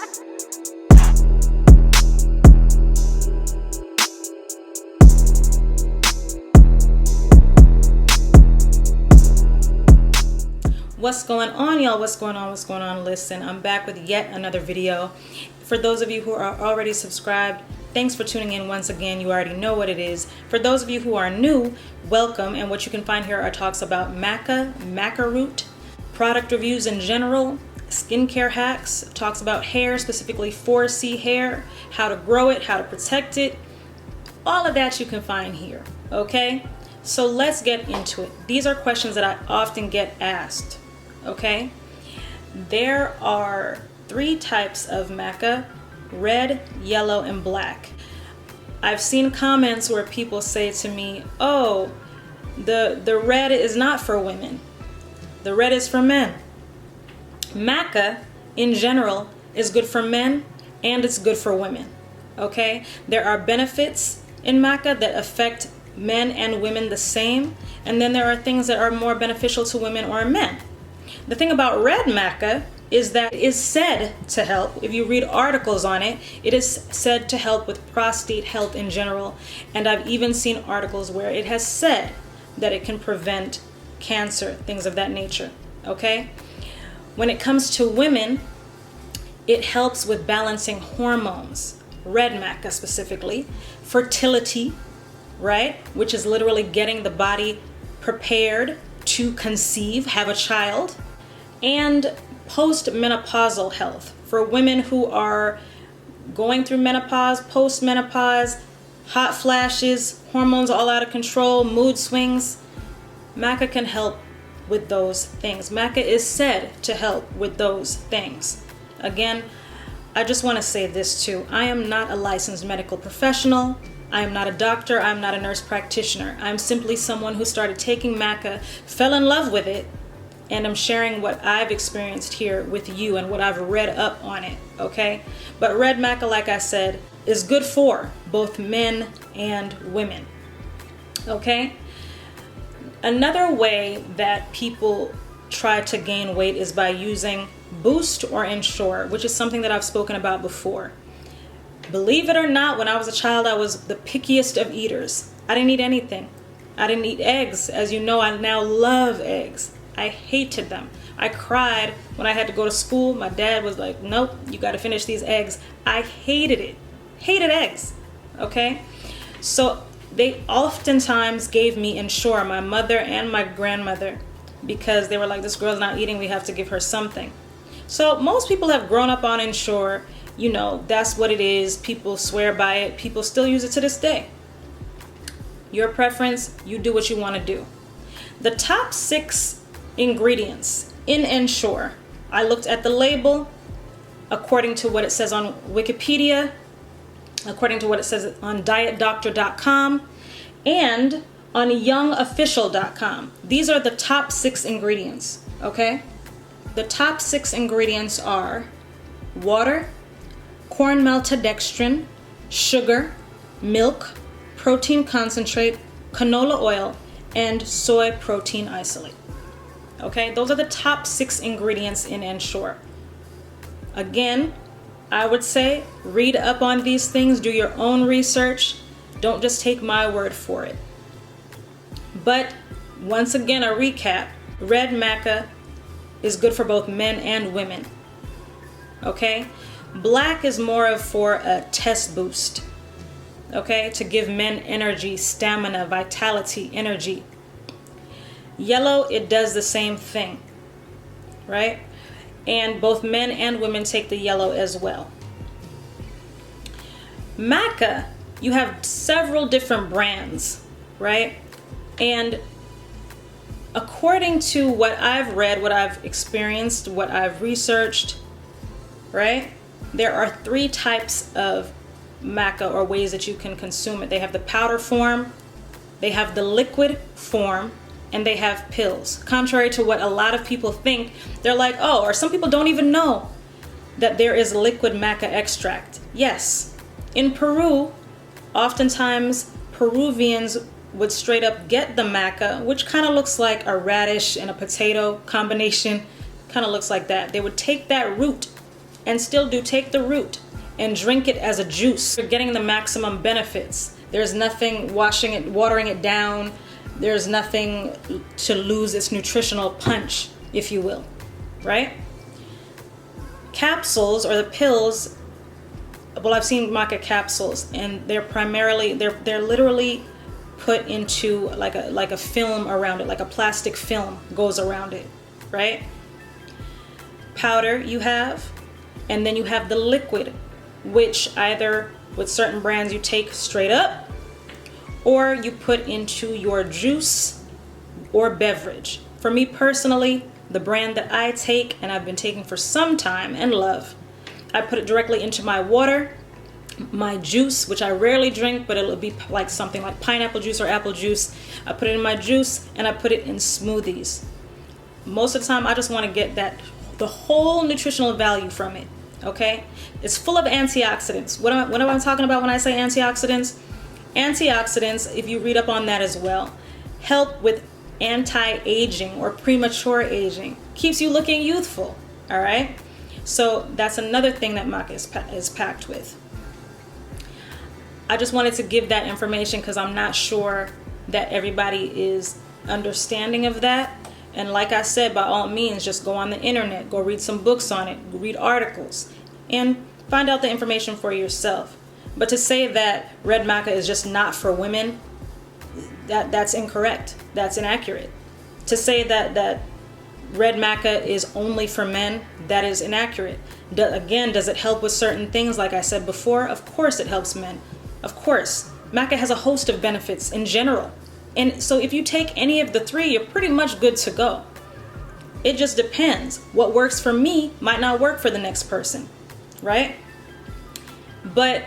What's going on, y'all? What's going on? Listen, I'm back with yet another video. For those of you who are already subscribed, thanks for tuning in once again. You already know what it is. For those of you who are new, welcome. And what you can find here are talks about maca, maca root, product reviews in general, skincare hacks, talks about hair, specifically 4C hair, how to grow it, how to protect it. All of that you can find here, okay? So let's get into it. These are questions that I often get asked. Okay, there are 3 types of maca: red, yellow, and black. I've seen comments where people say to me, oh, the red is not for women, the red is for men. Maca in general is good for men and it's good for women. Okay, there are benefits in maca that affect men and women the same, and then there are things that are more beneficial to women or men. The thing about red maca is that it is said to help. If you read articles on it, it is said to help with prostate health in general. And I've even seen articles where it has said that it can prevent cancer, things of that nature. Okay? When it comes to women, it helps with balancing hormones. Red maca specifically. Fertility, right? Which is literally getting the body prepared to conceive, have a child. And post-menopausal health for women who are going through menopause, post-menopause, hot flashes, hormones all out of control, mood swings. Maca can help with those things. Maca is said to help with those things. Again, I just want to say this too. I am not a licensed medical professional. I am not a doctor. I'm not a nurse practitioner. I'm simply someone who started taking maca, fell in love with it, and I'm sharing what I've experienced here with you and what I've read up on it, okay? But red maca, like I said, is good for both men and women, okay? Another way that people try to gain weight is by using Boost or Ensure, which is something that I've spoken about before. Believe it or not, when I was a child, I was the pickiest of eaters. I didn't eat anything. I didn't eat eggs. As you know, I now love eggs. I hated them. I cried when I had to go to school. My dad was like, nope, you got to finish these eggs. I hated it. Hated eggs. Okay? So they oftentimes gave me Ensure, my mother and my grandmother, because they were like, this girl's not eating. We have to give her something. So most people have grown up on Ensure. You know, that's what it is. People swear by it. People still use it to this day. Your preference, you do what you want to do. The top 6 ingredients in Ensure, I looked at the label according to what it says on Wikipedia, according to what it says on dietdoctor.com, and on youngofficial.com. These are the top 6 ingredients, okay? The top 6 ingredients are water, corn maltodextrin, sugar, milk, protein concentrate, canola oil, and soy protein isolate. Okay, those are the top 6 ingredients in Ensure. Again, I would say read up on these things, do your own research. Don't just take my word for it. But once again, a recap, red maca is good for both men and women. Okay, black is more of for a test boost. Okay, to give men energy, stamina, vitality, energy. Yellow, it does the same thing, right? And both men and women take the yellow as well. Maca, you have several different brands, right? And according to what I've read, what I've experienced, what I've researched, right? There are 3 types of maca, or ways that you can consume it. They have the powder form, they have the liquid form, and they have pills. Contrary to what a lot of people think, they're like, oh, or some people don't even know that there is liquid maca extract. Yes, in Peru, oftentimes Peruvians would straight up get the maca, which kind of looks like a radish and a potato combination, kind of looks like that. They would take that root and still do take the root and drink it as a juice. You're getting the maximum benefits. There's nothing watering it down. There's nothing to lose its nutritional punch, if you will, right? Capsules or the pills, well, I've seen maca capsules, and they're primarily, they're literally put into like a film around it, like a plastic film goes around it, right? Powder you have, and then you have the liquid, which either with certain brands you take straight up, or you put into your juice or beverage. For me personally, the brand that I take, and I've been taking for some time and love, I put it directly into my water, my juice, which I rarely drink, but it'll be like something like pineapple juice or apple juice. I put it in my juice, and I put it in smoothies. Most of the time, I just want to get the whole nutritional value from it, okay? It's full of antioxidants. What am I talking about when I say antioxidants? Antioxidants, if you read up on that as well, help with anti-aging or premature aging. Keeps you looking youthful, all right? So that's another thing that maca is packed with. I just wanted to give that information because I'm not sure that everybody is understanding of that. And like I said, by all means, just go on the internet, go read some books on it, read articles, and find out the information for yourself. But to say that red maca is just not for women, that's incorrect. That's inaccurate. To say that red maca is only for men, that is inaccurate. Again, does it help with certain things? Like I said before, of course it helps men. Of course. Maca has a host of benefits in general. And so if you take any of the three, you're pretty much good to go. It just depends. What works for me might not work for the next person, right? But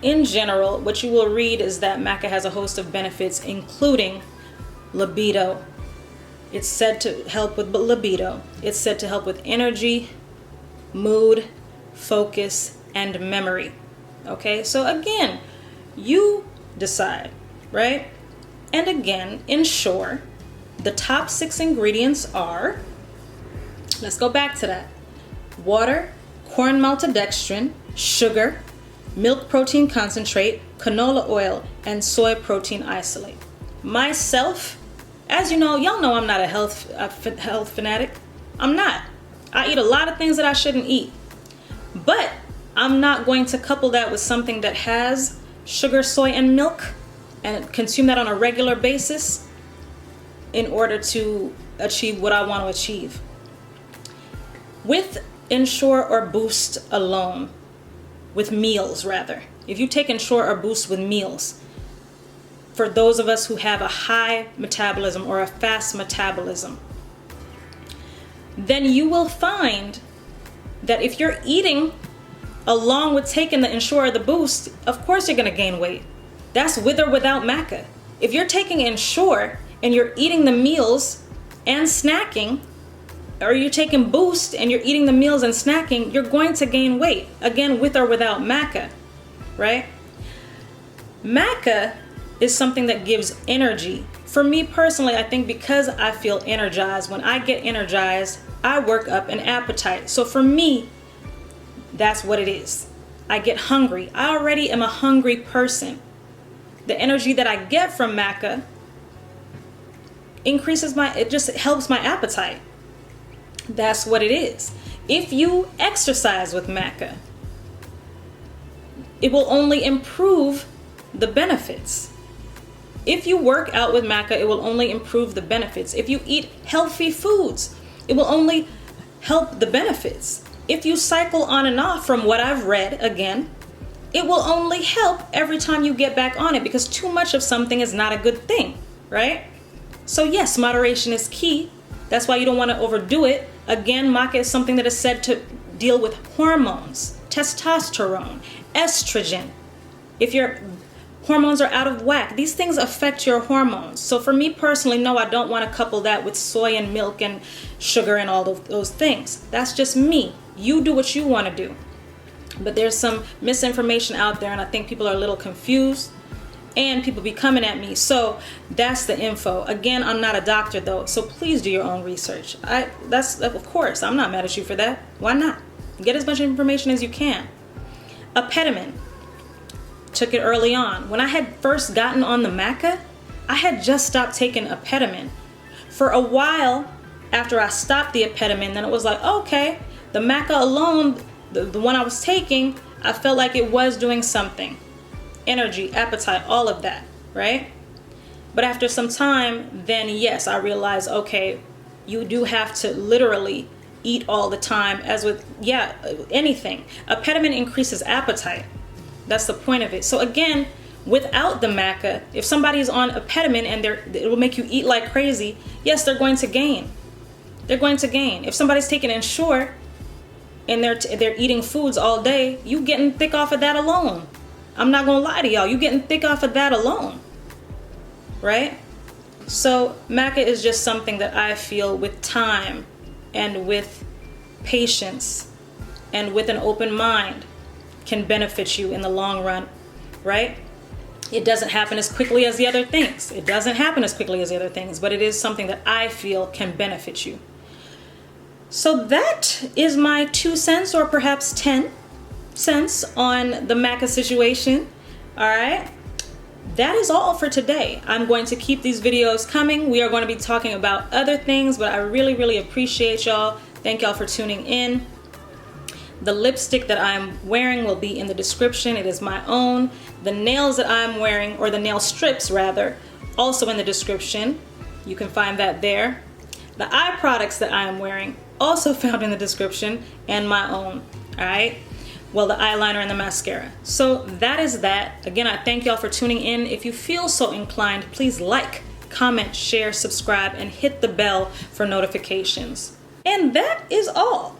in general, what you will read is that maca has a host of benefits, including libido. It's said to help with libido. It's said to help with energy, mood, focus, and memory. Okay, so again, you decide, right? And again, ensure the top 6 ingredients are, let's go back to that: water, corn maltodextrin, sugar, milk protein concentrate, canola oil, and soy protein isolate. Myself, as you know, y'all know I'm not a health fanatic. I'm not. I eat a lot of things that I shouldn't eat. But I'm not going to couple that with something that has sugar, soy, and milk and consume that on a regular basis in order to achieve what I want to achieve. With Ensure or Boost alone, with meals rather, if you take Ensure or Boost with meals, for those of us who have a high metabolism or a fast metabolism, then you will find that if you're eating along with taking the Ensure or the Boost, of course you're going to gain weight. That's with or without maca. If you're taking Ensure and you're eating the meals and snacking, or you're taking Boost and you're eating the meals and snacking, you're going to gain weight, again, with or without maca, right? Maca is something that gives energy. For me personally, I think because I feel energized, when I get energized, I work up an appetite. So for me, that's what it is. I get hungry. I already am a hungry person. The energy that I get from maca increases it just helps my appetite. That's what it is. If you exercise with maca, it will only improve the benefits. If you work out with maca, it will only improve the benefits. If you eat healthy foods, it will only help the benefits. If you cycle on and off, from what I've read, again, it will only help every time you get back on it, because too much of something is not a good thing, right? So yes, moderation is key. That's why you don't want to overdo it. Again, maca is something that is said to deal with hormones, testosterone, estrogen. If your hormones are out of whack, these things affect your hormones. So for me personally, no, I don't want to couple that with soy and milk and sugar and all of those things. That's just me. You do what you want to do. But there's some misinformation out there, and I think people are a little confused, and people be coming at me. So that's the info. Again, I'm not a doctor though, so please do your own research. Of course, I'm not mad at you for that. Why not? Get as much information as you can. Apetamin. Took it early on. When I had first gotten on the Maca, I had just stopped taking Apetamin. For a while after I stopped the Apetamin, then it was like, okay, the Maca alone, the one I was taking, I felt like it was doing something. Energy, appetite, all of that, right? But after some time, then yes, I realized, okay, you do have to literally eat all the time, as with, yeah, anything. Apetamin increases appetite. That's the point of it. So again, without the Maca, if somebody is on Apetamin and it will make you eat like crazy, yes, they're going to gain. They're going to gain. If somebody's taking Ensure and they're eating foods all day, you getting thick off of that alone. I'm not gonna lie to y'all, you getting thick off of that alone, right? So Maca is just something that I feel with time and with patience and with an open mind can benefit you in the long run, right? It doesn't happen as quickly as the other things. It doesn't happen as quickly as the other things, but it is something that I feel can benefit you. So that is my 2 cents or perhaps 10 cents on the Maca situation. All right. That is all for today. I'm going to keep these videos coming. We are going to be talking about other things, but I really, really appreciate y'all. Thank y'all for tuning in. The lipstick that I'm wearing will be in the description. It is my own. The nails that I'm wearing, or the nail strips rather, also in the description. You can find that there. The eye products that I am wearing, also found in the description, and my own. All right. Well, the eyeliner and the mascara. So that is that. Again, I thank y'all for tuning in. If you feel so inclined, please like, comment, share, subscribe, and hit the bell for notifications. And that is all.